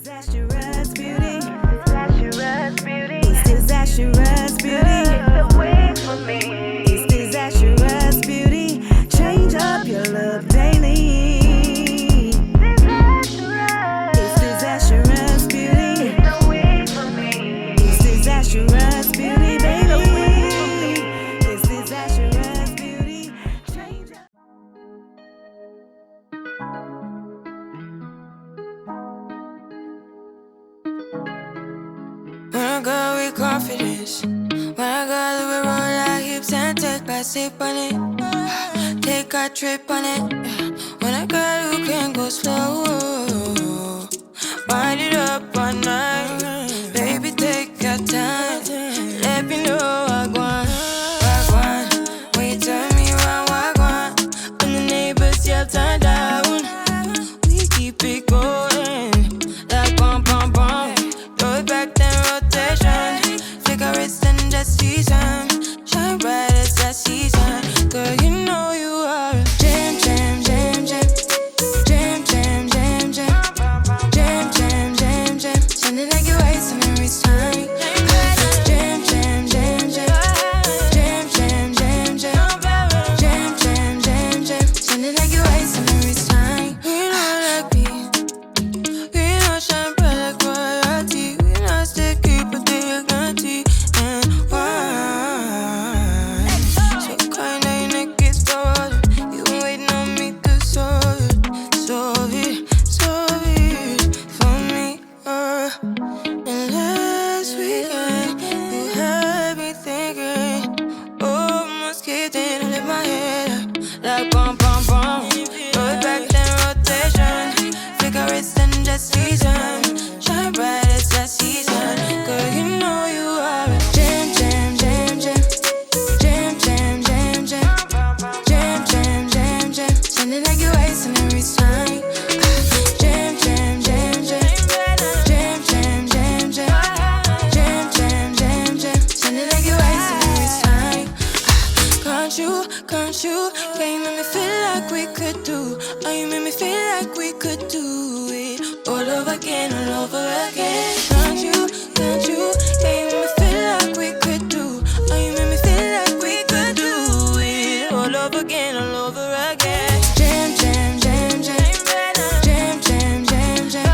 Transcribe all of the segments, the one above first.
Disastrous beauty. Disastrous beauty. It's disastrous beauty. It's the way for me. It's disastrous beauty. Change up your look daily. Disastrous. It's disastrous beauty. It's the way for me. It's disastrous beauty, baby. It's disastrous beauty. Change up. When I go with confidence, when I go with roll our hips and take a sip on it, take a trip on it. When I go, you can go slow, wind it up all night. Baby, take your time, let me know what I want. When you turn me around, what I want. When the neighbors yell turn down, we keep it going like bum bum bum. Throw it back then rotation. Cigarettes and just season. Shine bright as that season. Girl, you know you are a jam, jam, jam, jam. Jam, jam, jam, jam. Jam, jam, jam, jam. Sounding like you're wasting every time. Jam, jam, jam, jam. Jam, jam, jam, jam. Jam, jam, jam, jam. Sounding like you're wasting every time. We know like me. We know shine bright like royalty. We know sticky but dignity and wine. So kind of your neck is stolen. You been waiting on me to solve it for me. And last weekend you had me thinking, oh, must get in and let my head up like bum bum bum. Throw it back then rotation. Cigarettes and just season. Shine bright as that season. Girl, you know you are a jam, jam, jam, jam. Jam, jam, jam, jam. Jam, jam, jam, jam. Sounding like you're wasting every time. Jam, jam, jam, jam. Jam, jam, jam, jam. Jam, jam, jam, jam. Sounding like you're wasting every time. Can't you? Yeah, you make me feel like we could do. Oh, you make me feel like we could do it all over again, all over again. Can't you? Yeah, you make me feel like we could do. Oh, you make me feel like we could do it all over again, all over again. Jam, jam, jam, jam. Jam, jam, jam, jam.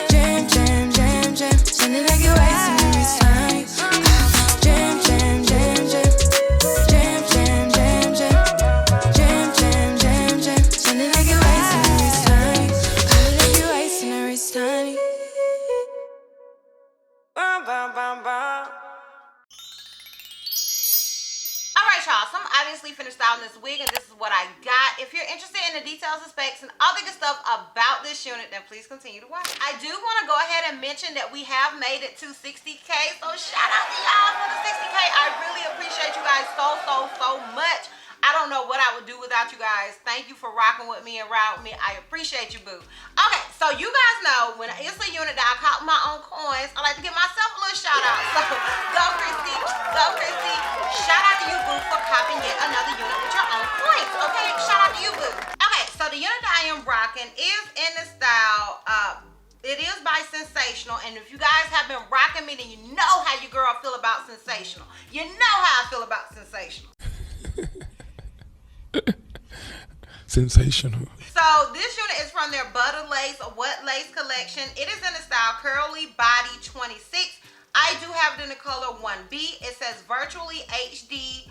Jam, jam, jam, jam. Sounding like you're wasting every time. Jam, jam, jam, jam. Jam, jam, jam, jam. Jam, jam, jam, jam. Sounding like you're wasting every time. Sounding like you're wasting every time. Bum, bum, bum, bum. Alright y'all, so I'm obviously finished styling this wig and this is what I got. If you're interested in the details and specs and all the good stuff about this unit, then please continue to watch. I do want to go ahead and mention that we have made it to 60K, so shout out to y'all for the 60K. I really appreciate you guys so much. I don't know what I would do without you guys. Thank you for rocking with me and riding with me. I appreciate you, boo. Okay, so you guys know when it's a unit that I caught my own coins, I like to give myself a little shout out. So go Christy, go Christy. Shout out to you, boo, for copping yet another unit with your own coins. Okay, shout out to you, boo. Okay, so the unit that I am rocking is in the style, it is by Sensational, and if you guys have been rocking me, then you know how your girl feel about Sensational. You know how I feel about Sensational. Sensational. So this unit is from their Butter Lace or What Lace collection. It is in the style Curly Body 26. I do have it in the color 1B. It says virtually HD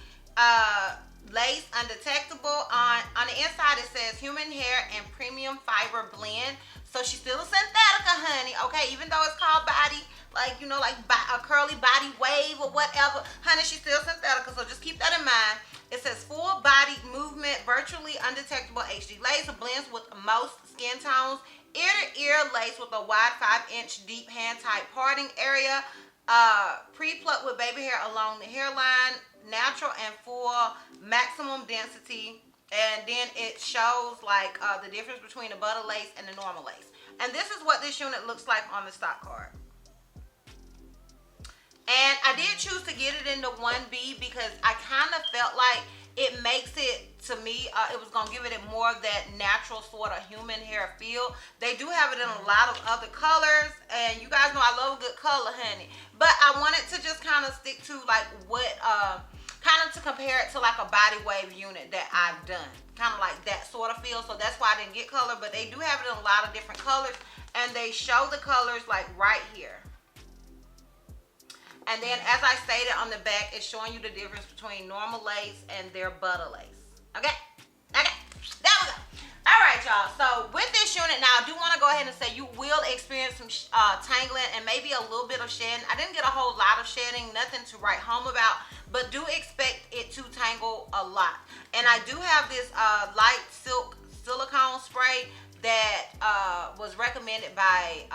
lace undetectable. On the inside it says human hair and premium fiber blend. So she's still a synthetica, honey. Okay, even though it's called body, like, you know, like a curly body wave or whatever, honey, she's still synthetica. So just keep that in mind. It says full body movement, virtually undetectable HD lace. It blends with most skin tones. Ear to ear lace with a wide 5-inch deep hand tight parting area. Pre-plucked with baby hair along the hairline. Natural and full maximum density. And then it shows like the difference between the butter lace and the normal lace. And this is what this unit looks like on the stock card. And I did choose to get it in the 1B because I kind of felt like it makes it, to me, it was gonna give it more of that natural sort of human hair feel. They do have it in a lot of other colors, and you guys know I love a good color, honey. But I wanted to just kind of stick to like what, kind of to compare it to like a body wave unit that I've done. Kind of like that sort of feel. So that's why I didn't get color, but they do have it in a lot of different colors. And they show the colors like right here. And then as I stated on the back, it's showing you the difference between normal lace and their butter lace. Okay? Okay. There we go. All right, y'all. So with this unit, now I do want to go ahead and say you will experience some tangling and maybe a little bit of shedding. I didn't get a whole lot of shedding, nothing to write home about, but do expect it to tangle a lot. And I do have this light silk silicone spray that was recommended by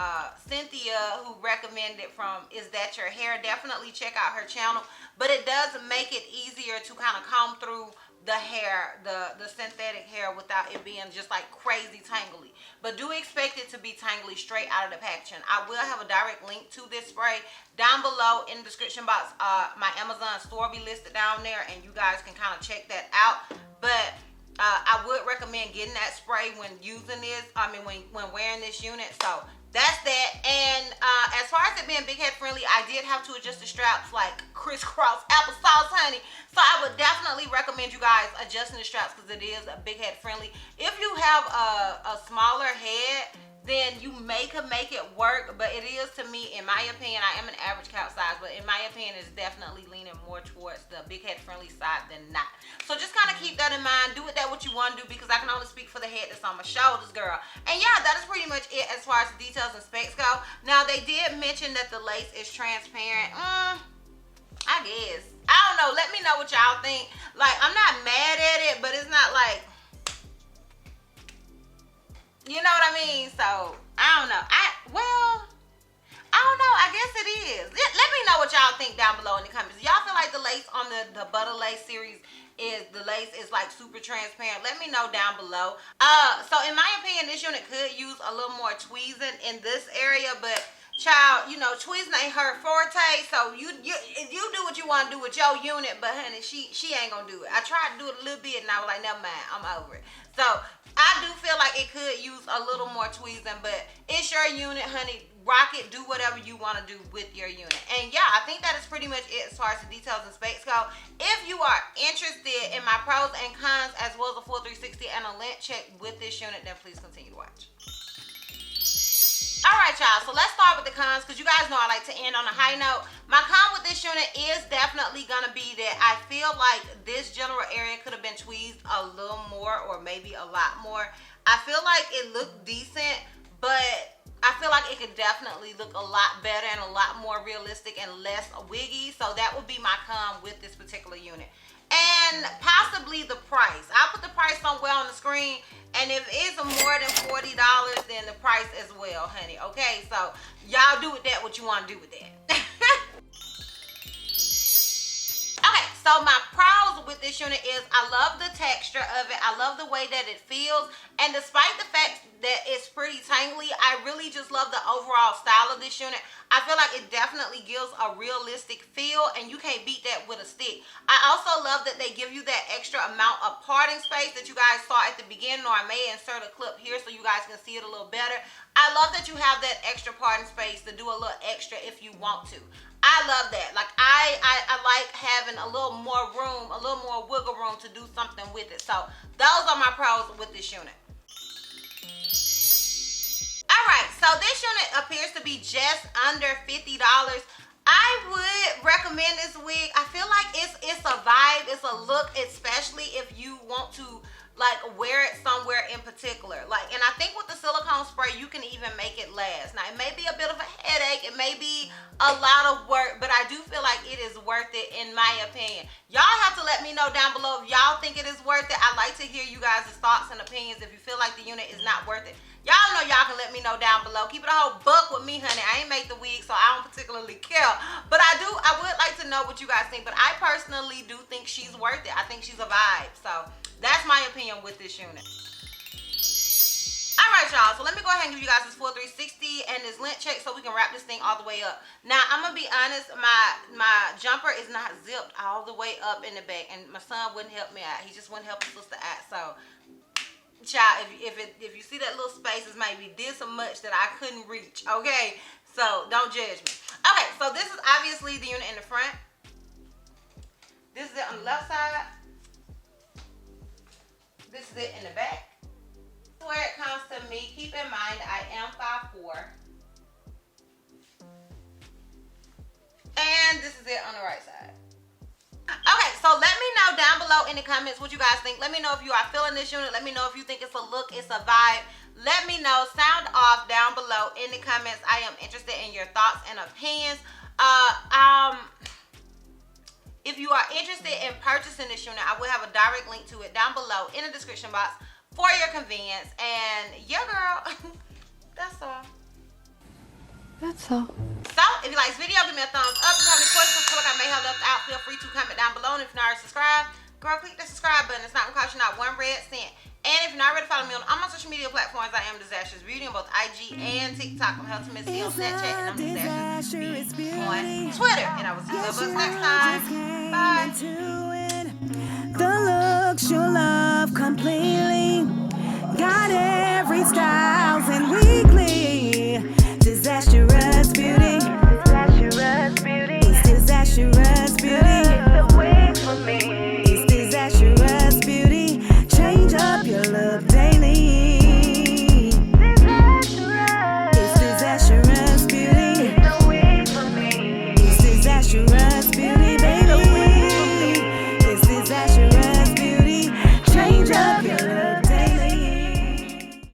Cynthia, who recommended from Is That Your Hair. Definitely check out her channel, but it does make it easier to kind of comb through the hair, the synthetic hair, without it being just like crazy tangly. But do expect it to be tangly straight out of the packaging. I will have a direct link to this spray down below in the description box. My Amazon store will be listed down there, and you guys can kind of check that out. But I would recommend getting that spray when using this, when wearing this unit. So that's that. And as far as it being big head friendly, I did have to adjust the straps like crisscross applesauce, honey. So I would definitely recommend you guys adjusting the straps because it is a big head friendly. If you have a smaller head, then you could make it work, but it is, to me, in my opinion, I am an average cap size, but in my opinion, it's definitely leaning more towards the big head friendly side than not. So just kind of keep that in mind. Do with that what you want to do, because I can only speak for the head that's on my shoulders, girl. And yeah, that is pretty much it as far as the details and specs go. Now, they did mention that the lace is transparent. I guess. I don't know. Let me know what y'all think. Like, I'm not mad at it, but it's not like, you know what I mean? So, I don't know. I don't know. I guess it is. Let me know what y'all think down below in the comments. Y'all feel like the lace on the Butter Lace series the lace is like super transparent? Let me know down below. So in my opinion, this unit could use a little more tweezing in this area, but child, you know, tweezing ain't her forte. So you do what you want to do with your unit, but honey, she ain't gonna do it. I tried to do it a little bit, and I was like, never mind, I'm over it. So I do feel like it could use a little more tweezing, but it's your unit, honey. Rock it, do whatever you want to do with your unit. And yeah, I think that is pretty much it as far as the details and specs go. If you are interested in my pros and cons as well as a full 360 and a lint check with this unit, then please continue to watch. Alright y'all, so let's start with the cons, because you guys know I like to end on a high note. My con with this unit is definitely going to be that I feel like this general area could have been tweezed a little more, or maybe a lot more. I feel like it looked decent, but I feel like it could definitely look a lot better and a lot more realistic and less wiggy. So that would be my con with this particular unit. And possibly the price. I'll put the price somewhere on the screen, and if it's more than $40, then the price as well, honey. Okay, so y'all do with that what you want to do with that. Okay, so my pros with this unit is I love the texture of it. I love the way that it feels. And despite the fact that it's pretty tangly, I really just love the overall style of this unit. I feel like it definitely gives a realistic feel, and you can't beat that with a stick. I also love that they give you that extra amount of parting space that you guys saw at the beginning, or I may insert a clip here so you guys can see it a little better. I love that you have that extra parting space to do a little extra if you want to. I love that. Like, I like having a little more room, a little more wiggle room to do something with it. So those are my pros with this unit. Alright, so this unit appears to be just under $50. I would recommend this wig. I feel like it's a vibe, it's a look, especially if you want to like wear it somewhere in particular. Like, and I think with the silicone spray, you can even make it last. Now, it may be a bit of a headache, it may be a lot of work, but I do feel like it is worth it in my opinion. Y'all have to let me know down below if y'all think it is worth it. I like to hear you guys' thoughts and opinions. If you feel like the unit is not worth it, y'all know y'all can let me know down below. Keep it a whole buck with me, honey. I ain't make the wig, so I don't particularly care. But I would like to know what you guys think. But I personally do think she's worth it. I think she's a vibe. So that's my opinion with this unit. Alright y'all, so let me go ahead and give you guys this full 360 and this lint snap check so we can wrap this thing all the way up. Now, I'm going to be honest, my jumper is not zipped all the way up in the back, and my son wouldn't help me out. He just wouldn't help his sister out. So, child, if you see that little space, it's maybe this much that I couldn't reach, okay? So, don't judge me. Okay, so this is obviously the unit in the front. This is it on the left side. This is it in the back. Where it comes to me, keep in mind I am 5'4". And this is it on the right side. Okay, so let me know down below in the comments what you guys think. Let me know if you are feeling this unit. Let me know if you think it's a look, it's a vibe. Let me know. Sound off down below in the comments. I am interested in your thoughts and opinions. If you are interested in purchasing this unit, I will have a direct link to it down below in the description box for your convenience. And yeah, girl, that's all. That's all. So, if you like this video, give me a thumbs up. If you have any questions, feel like I may have left out, feel free to comment down below. And if you're not already subscribed, girl, click the subscribe button. It's not going to cost you not one red cent. And if you're not already following me on all my social media platforms, I am Disastrous Beauty on both IG and TikTok. I'm Health Miss on Snapchat, and I'm Disastrous Beauty on Twitter. And I will see you next time. Bye. The looks your love complete.